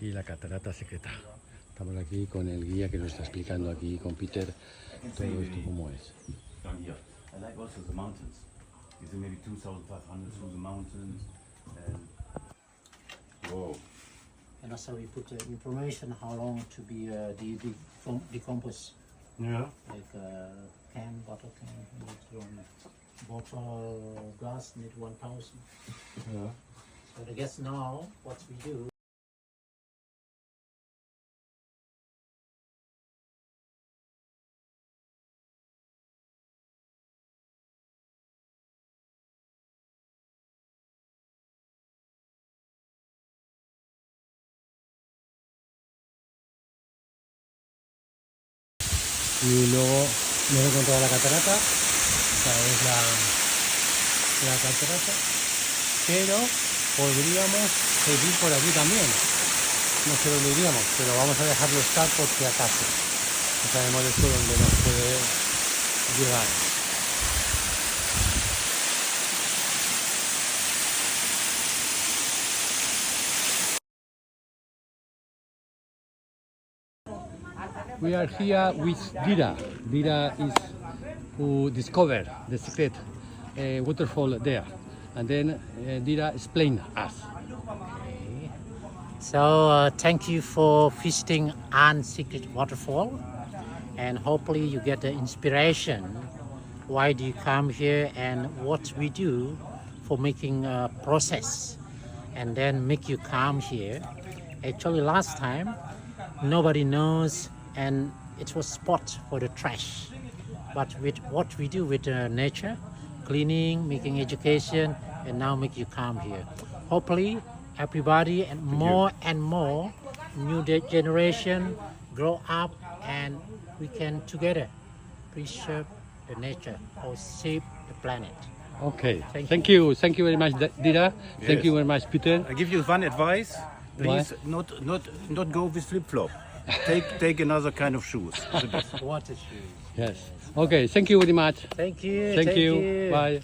aquí la catarata secreta. Estamos aquí con el guía que nos está explicando aquí con Peter todo esto cómo es. Down here. I like also the mountains. You see maybe 2,500 through the mountains. And whoa. And also we put information how long to be decompose. Yeah. Like can, bottle can, need one bottle glass need 1,000. Yeah. So I guess now what we do. Y luego me he encontrado la catarata, esta es la catarata, pero podríamos seguir por aquí también, no sé dónde iríamos, pero vamos a dejarlo estar por si acaso, no sabemos esto dónde nos puede llegar. We are here with Dira. Dira is who discovered the secret waterfall there, and then Dira explained us. So thank you for visiting An Secret Waterfall, and hopefully you get the inspiration. Why do you come here and what we do for making a process, and then make you come here. Actually, last time nobody knows, and it was spot for the trash. But with what we do with nature, cleaning, making education, and now make you come here. Hopefully, everybody and more new generation grow up, and we can together preserve the nature or save the planet. Okay, thank you very much, Dira. Thank Yes. you very much, Peter. I give you one advice. Please not go with flip flop. Take another kind of shoes. The best. Water shoes. Yes. Okay, thank you very much. Thank you. Thank you. Bye.